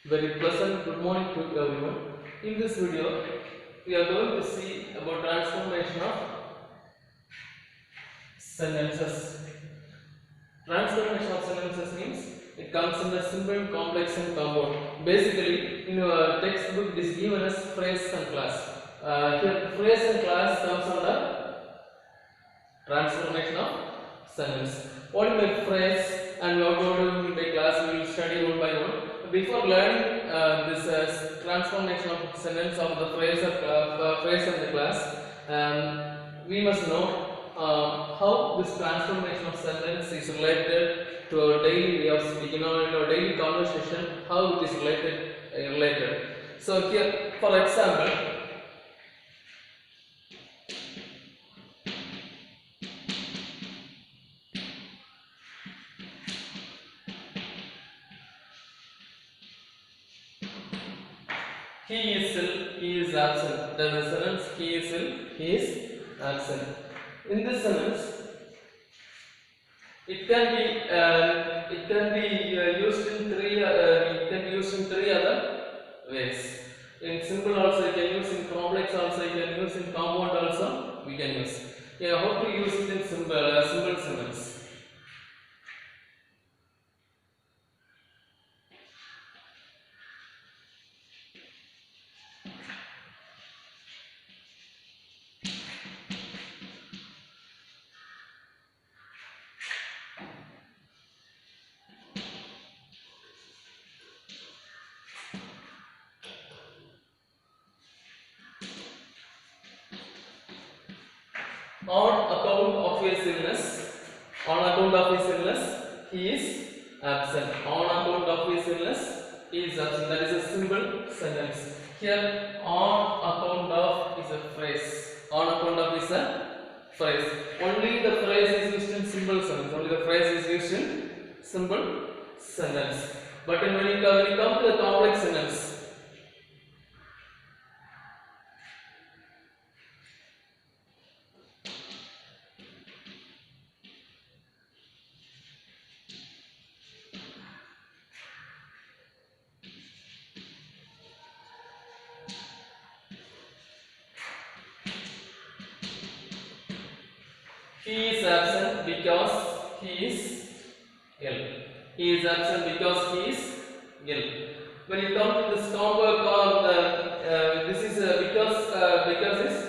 Very pleasant good morning to everyone. In this video, we are going to see about transformation of sentences. Transformation of sentences means it comes in the simple, complex, and compound. Basically, in your textbook, it is given as phrase and class. Here, phrase and class comes under transformation of sentence. What is my phrase and what to by class we will study one by one. Before learning this transformation of sentence of the phrase and the class, we must know how this transformation of sentence is related to our daily way of speaking or in our daily conversation, how it is related. So here, for example, he is ill, he is absent. That is the sentence he is ill, he is absent. In this sentence, it can be used in three other ways. In simple also you can use, in complex also you can use, in compound also we can use. Yeah, how to use it in simple sentence? On account of his illness, he is absent. On account of his illness, he is absent. That is a simple sentence. Here, on account of is a phrase. On account of is a phrase. Only the phrase is used in simple sentence. Only the phrase is used in simple sentence. But when you come to the complex sentence, he is absent because he is ill. He is absent because he is ill. When you come to this compound, this is because it's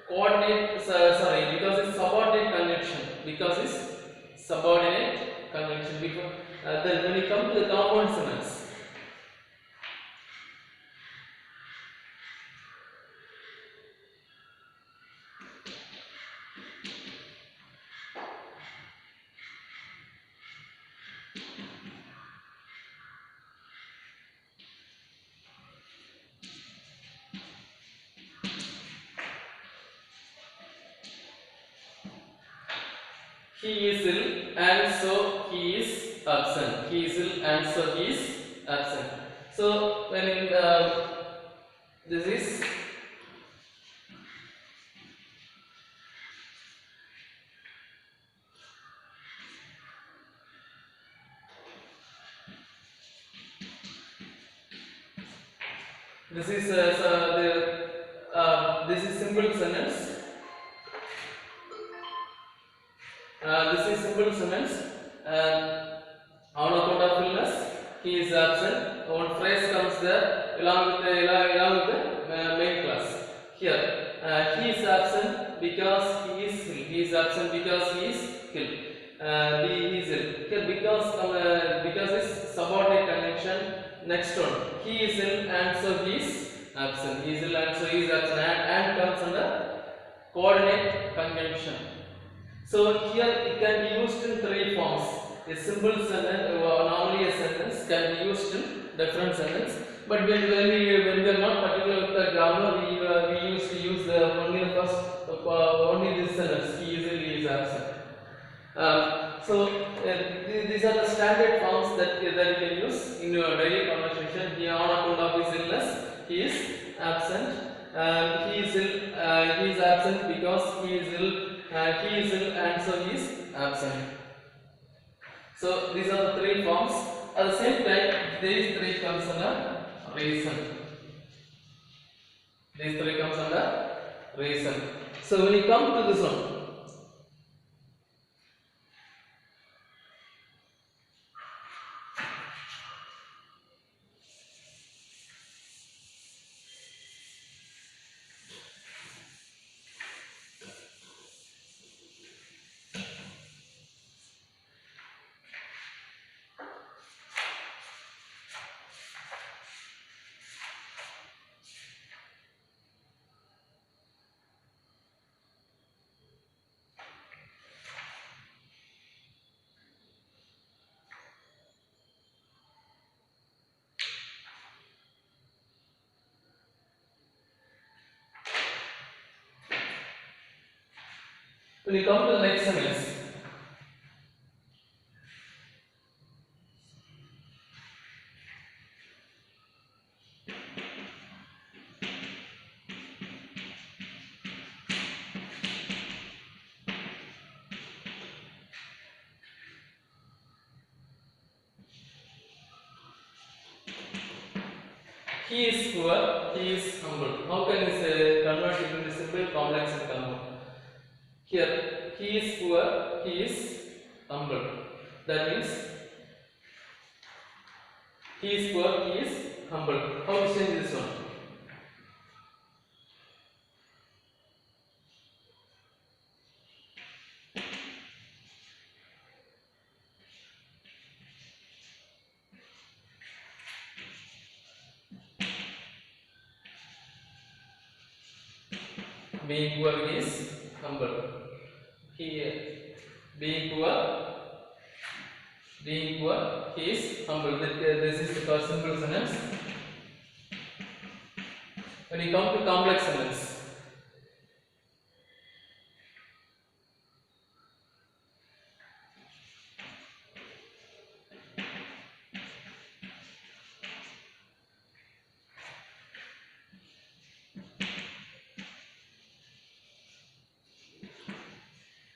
coordinate. Because it's subordinate conjunction. Because it's subordinate conjunction. Because then when you come to the compound sentence. He is ill and so he is absent. He is ill and so he is absent. So when this is this is simple sentence. This is simple sentence. On account of illness, he is absent. One phrase comes there along with the main class. Here, he is absent because he is ill. He is absent because he is ill. He is ill. Here, because it's subordinate conjunction. Next one, he is ill and so he is absent. He is ill and so he is absent, and comes under coordinate conjunction. So here it can be used in three forms. A simple sentence, normally a sentence can be used in different sentence. But when we are not particular with the grammar, we used to use only the first, only this sentence. He is ill, he is absent. These are the standard forms that you can use in your daily conversation. Here, on account of his illness, he is absent. He is ill. He is absent because he is ill. He is ill and so he is absent. So these are the three forms. At the same time, these three comes under reason. These three comes under reason. So when you come to this one, when you come to the next sentence, he is poor, he is humble. How can we say convert it into simple, complex, and compound? Here, he is poor, he is humble. That means he is poor, he is humble. How to change this one? Being poor is humble. He being poor he is humble. This is the simple sentence. When you come to complex sentence,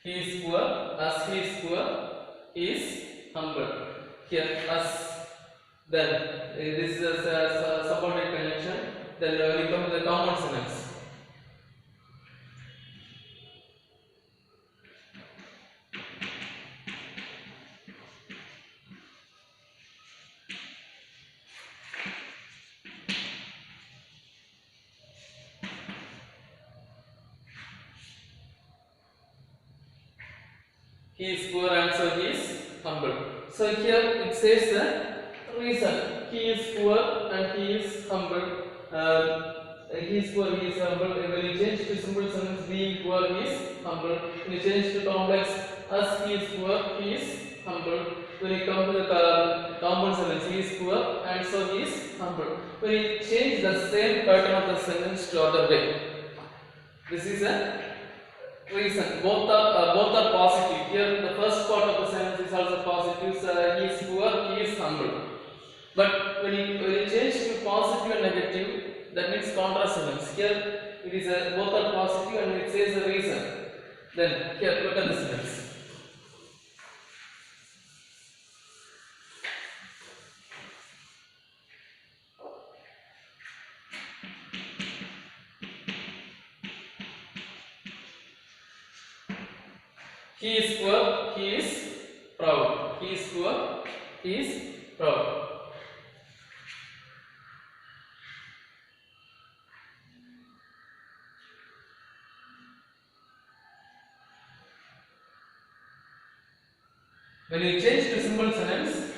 he is poor, as he is poor, he is humble. Here, as, then this is a subordinate conjunction. Then when you come to the common sentence, he is poor and so he is humble. So here it says the reason. He is poor and he is humble. He is poor, he is humble. When you change to simple sentence, being poor, he is humble. When you change to complex, as he is poor, he is humble. When you come to the compound sentence, he is poor and so he is humble. When you change the same pattern of the sentence to other way, this is a reason. Both are positive. Here the first part of the sentence is also positive. So he is poor, he is humble. But when you change to positive and negative, that means contrast sentence. Here it is both are positive and it says a reason. Then here look at the sentence. He is poor, he is proud. He is poor, he is proud. When you change to simple sentence,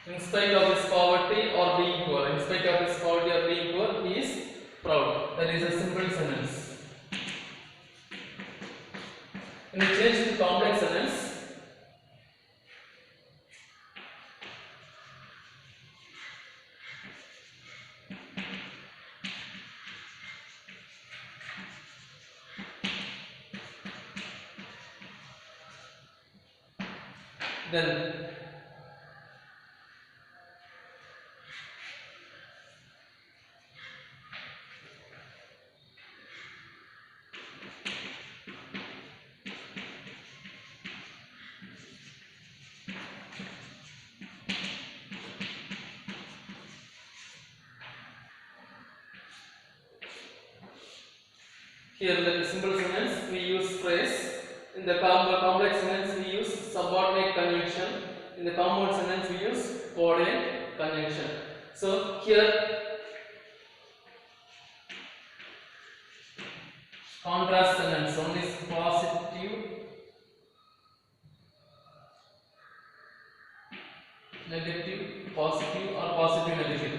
in spite of his poverty or being poor, in spite of his poverty or being poor, he is proud. That is a simple sentence. When you change to complex sentence, Then here in the simple sentence we use phrase. In the complex sentence we use subordinate conjunction. In the compound sentence we use coordinate conjunction. So here contrast sentence, one is positive, negative, positive or positive negative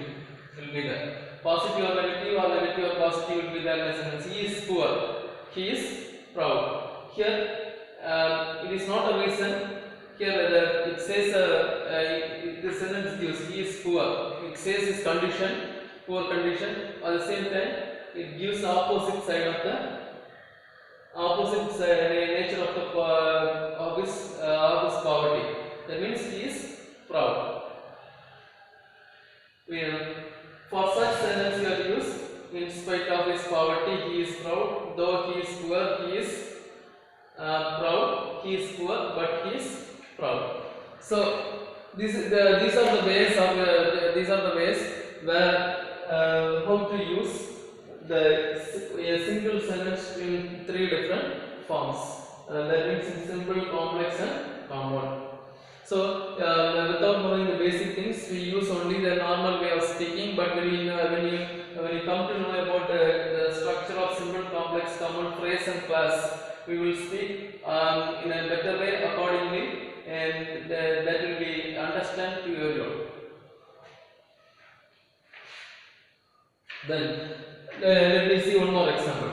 will be there. Positive or negative or positive will be there in the sentence. He is poor, he is proud. Here it is not a reason. Here it says this sentence gives he is poor. It says his condition, poor condition. At the same time, it gives opposite side of the nature of the of his poverty. That means he is proud. For such sentence we are used. In spite of his poverty, he is proud. Though he is poor, he is proud. He is poor, but he is proud. So these are the ways of these are the ways where how to use a single sentence in three different forms. That means in simple, complex, and compound. So without knowing the basic things, we use only the normal way of speaking. But when you come to know about the structure of simple, complex, compound, phrase, and class, we will speak in a better way accordingly, and that will be understand to everyone. Then let me see one more example.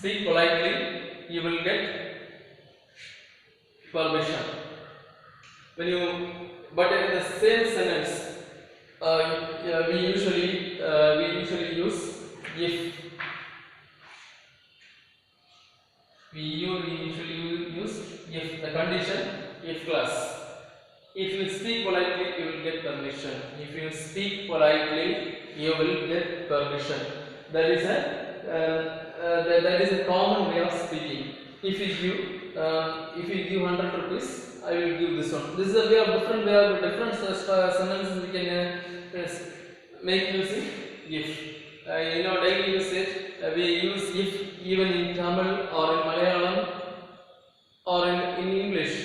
Speak politely, you will get permission. But in the same sentence, we usually use if. We usually use if, the condition, if clause. If you speak politely, you will get permission. If you speak politely, you will get permission. That is a common way of speaking. If you give 100 rupees, I will give this one. This is a different sentences we can make using if. In our daily usage, we use if even in Tamil or in Malayalam or in English.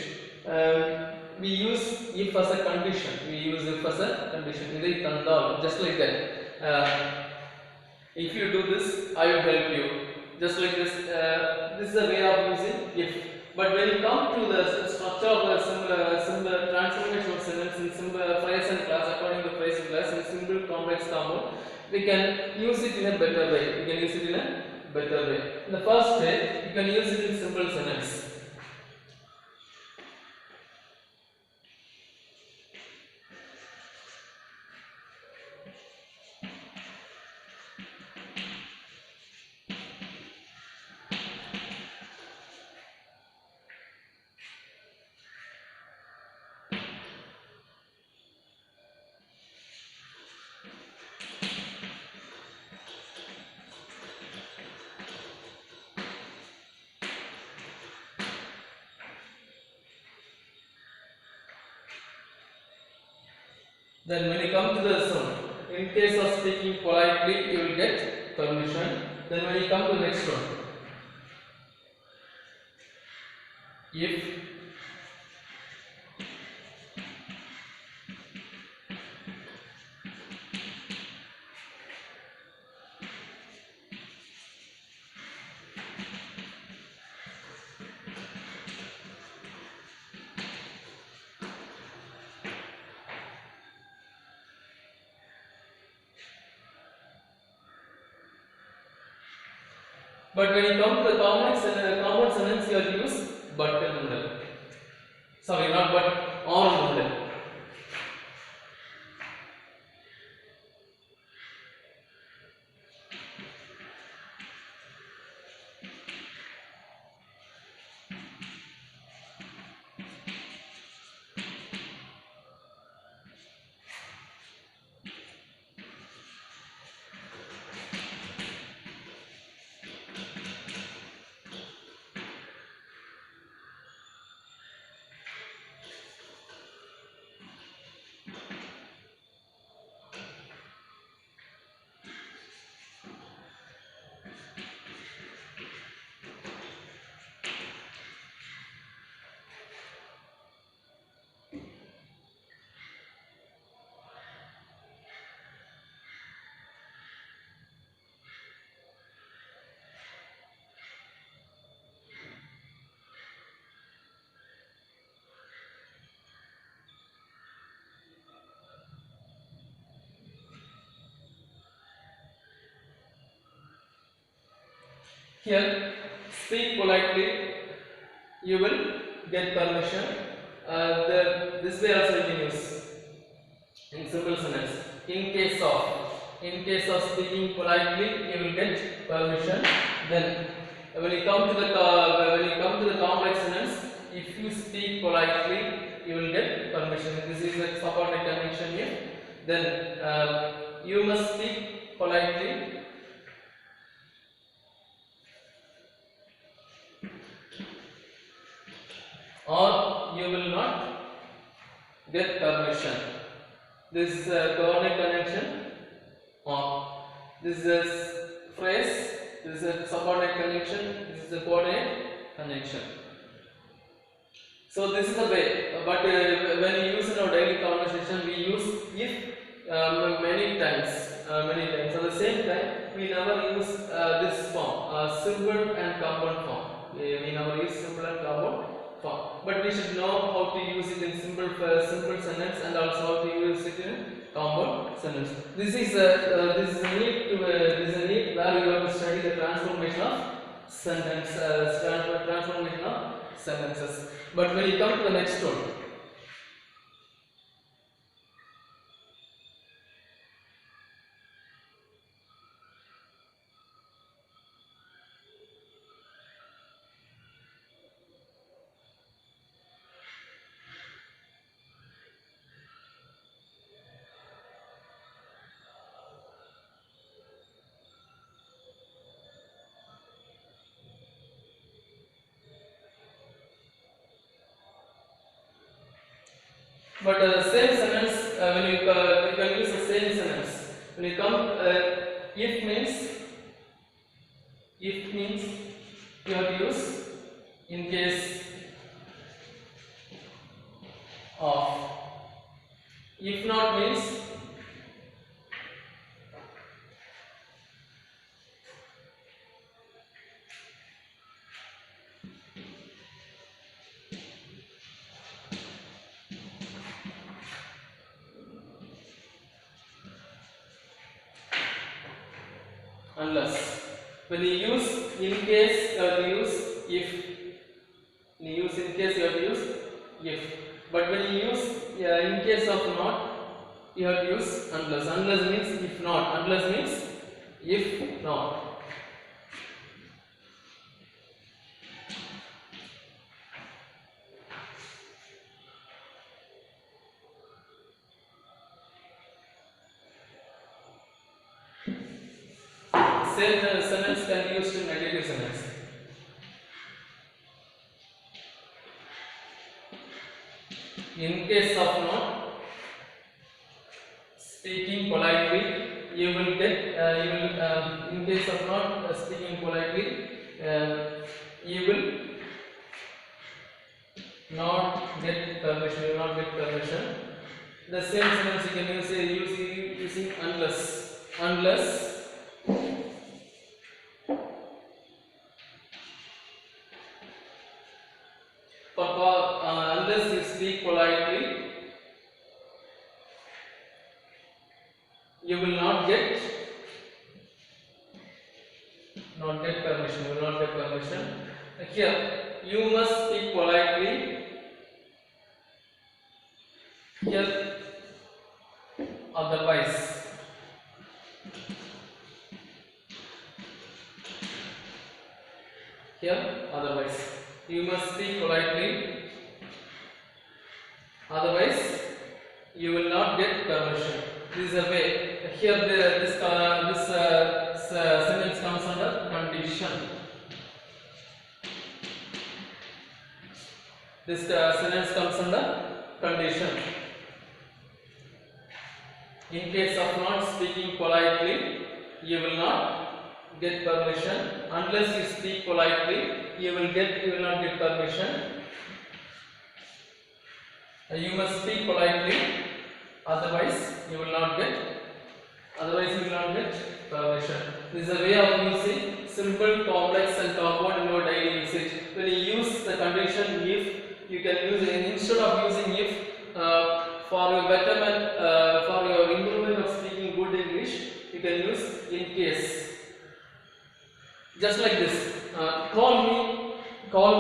We use if as a condition. Just like that. If you do this, I will help you. Just like this. This is a way of using if. But when you come to the structure of the simple transformation of sentence in simple phrase and class, according to phrase and class, in simple, complex, compound, we can use it in a better way. In the first way, you can use it in simple sentence. Then when you come to this one, in case of speaking politely, you will get permission. Then when you come to the next one, if but when you come to the common sentence, you will use but in the middle. Sorry, not but, or in the middle. Here, speak politely, you will get permission. This way also you can use in simple sentence. In case of speaking politely, you will get permission. Then when you come to the complex sentence, if you speak politely, you will get permission. This is a subordinate conjunction here. Then you must speak politely. Or you will not get permission. This is a coordinate conjunction. Or this is a phrase. This is a subordinate conjunction. This is a coordinate conjunction. So this is the way. But when you use in our daily conversation, we use if many times. At the same time, we never use this form, simple and compound form. We never use simple and compound form. But we should know how to use it in simple sentence and also how to use it in compound sentence. This is a need where you have to study the transformation of sentence, transformation of sentences. But when you come to the next one, but same sentence when you can use the same sentence. When you come, if means you have to use in case of. If not means unless. When you use in case, you have to use if. When you use in case, you have to use if. But when you use in case of not, you have to use unless. Unless means if not. Unless means if not. Same sentence can be used in negative sentence. In case of not, speaking politely, you will get you will in case of not speaking politely, you will not get permission. You will not get permission. The same sentence you can using unless unless you speak politely, you will not get permission. You will not get permission. Here, you must speak politely. Here, otherwise. Here, otherwise. You must speak politely. Otherwise, you will not get permission. This is a way. Here, this sentence comes under condition. This sentence comes under condition. In case of not speaking politely, you will not get permission. Unless you speak politely, you will not get permission. You must speak politely. Otherwise, you will not get permission. This is a way of using simple, complex, and compound in your daily usage. When you use the condition if, you can use it instead of using if for your betterment, for your improvement of speaking good English. You can use in case. Just like this. Call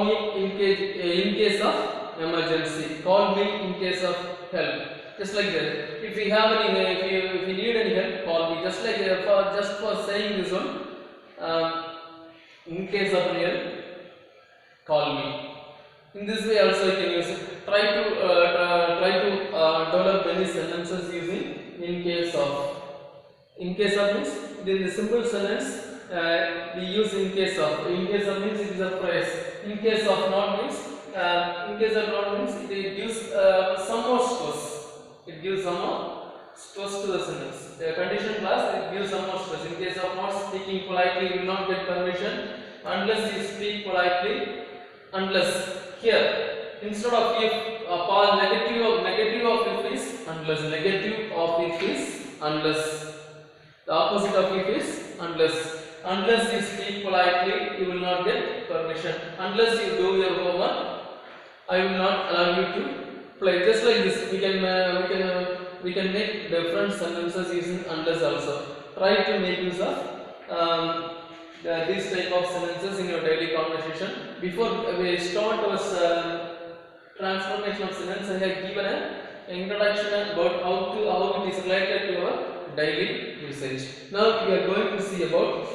me in case of emergency. Call me in case of help. Just like that. If you have any, if you need any help, call me. Just like for saying this one, in case of any help, call me. In this way also you can use it. Try to develop many sentences using in case of. In case of means in the simple sentence we use in case of. In case of means it is a phrase. In case of not means it gives some more stress. It gives some more stress to the sentence. The condition clause, it gives some more stress. In case of not speaking politely, you will not get permission unless you speak politely. Unless here instead of if negative of if is unless. Negative of if is unless. The opposite of if is unless. Unless you speak politely, you will not get permission. Unless you do your homework, I will not allow you to play. Just like this, we can make different sentences using unless also. Try to make use of these type of sentences in your daily conversation. Before we start our transformation of sentence, I have given an introduction about how it is related to our daily usage. Now we are going to see about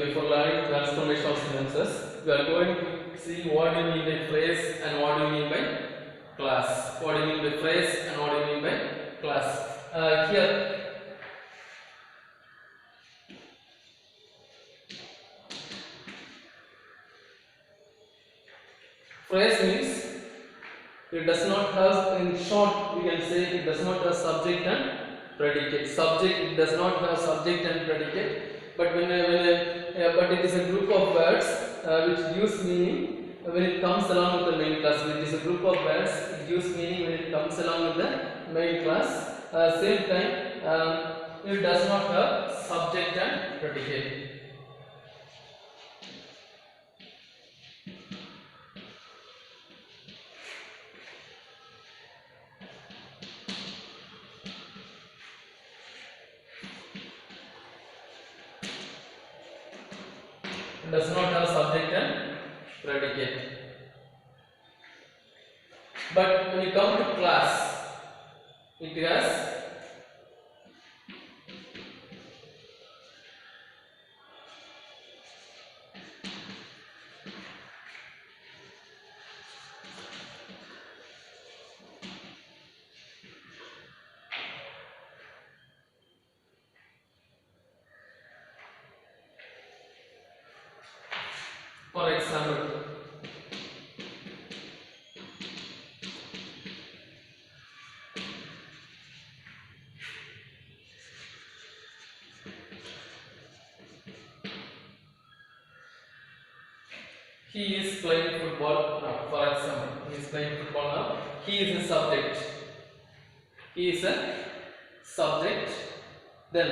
before learning transformation of sentences, we are going to see what do you mean by phrase and what do you mean by class. What do you mean by phrase and what do you mean by class? Here, phrase means it does not have, in short, we can say it does not have subject and predicate. It does not have subject and predicate, but but it is a group of words which gives meaning when it comes along with the main class. It is a group of words, it gives meaning when it comes along with the main class. Same time, it does not have subject and predicate. does not have subject and predicate. But when you come to class, it has for example, he is playing football now. For example, he is playing football now. He is a subject. He is a subject. Then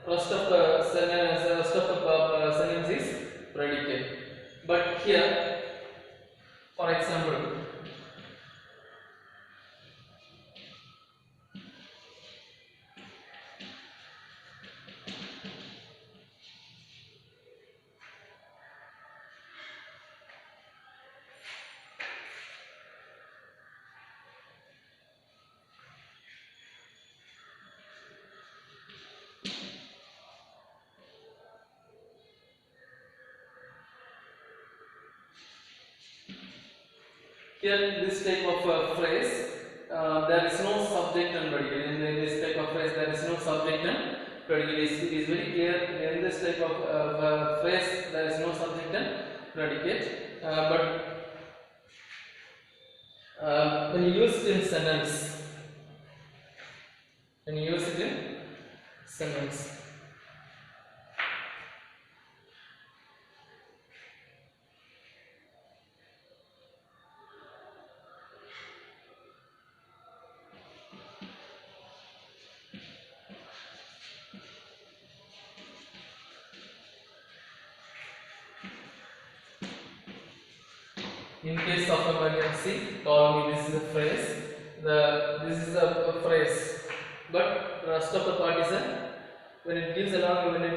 rest of the sentence is predicate. But here, for example, here this type of phrase, there is no subject and predicate. In this type of phrase, there is no subject and predicate. It is very clear. In this type of phrase, there is no subject and predicate. But when you use it in sentence, in case of emergency, call me. This is a phrase. This is a phrase, but the rest of the part is when it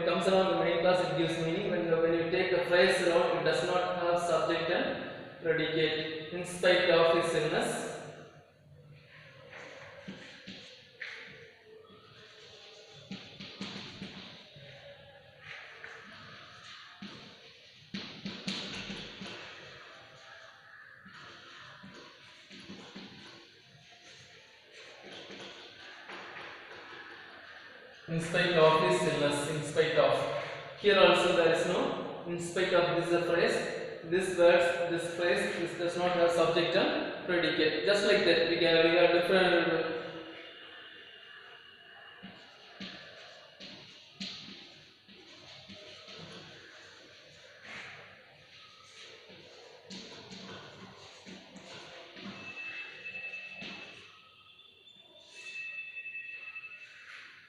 comes along the main class, it gives meaning. When you take the phrase alone, it does not have subject and predicate. In spite of his illness, in spite of his illness, in spite of. Here also there is no in spite of. This is a phrase. This phrase, this does not have subject and predicate. Just like that, we have different.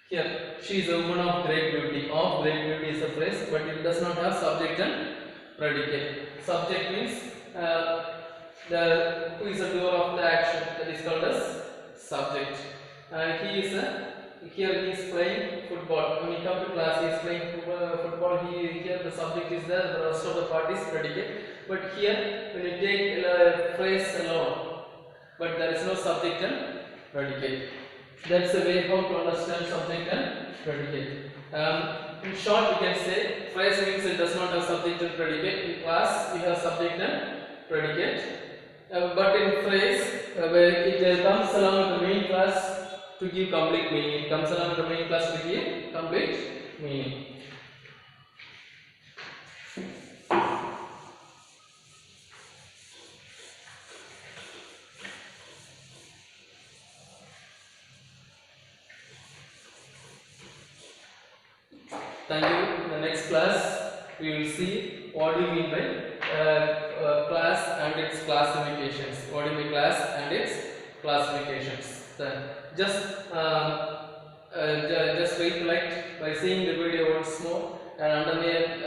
Here, she is a woman of great beauty. Of great beauty is a phrase, but it does not have subject and predicate. Subject means who is the doer of the action, that is called as subject. Here he is playing football. When you come to class, he is playing football. Here the subject is there, the rest of the part is predicate. But here, when you take a phrase alone, but there is no subject and predicate. That's the way how to understand subject and predicate. In short, we can say phrase means it does not have subject and predicate. In class, we have subject and predicate. But in phrase, it comes along with the main class to give complete meaning. It comes along with the main class to give complete meaning. Thank you. In the next class, we will see what do you mean by class and its classifications. What do you mean class and its classifications? Then just recollect by seeing the video once more and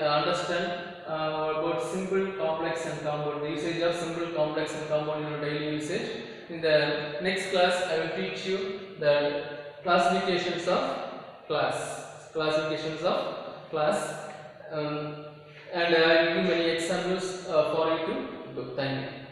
understand about simple, complex, and compound. The usage of simple, complex, and compound in your daily usage. In the next class, I will teach you the classifications of class. and I will give many examples for you to do. Thank you.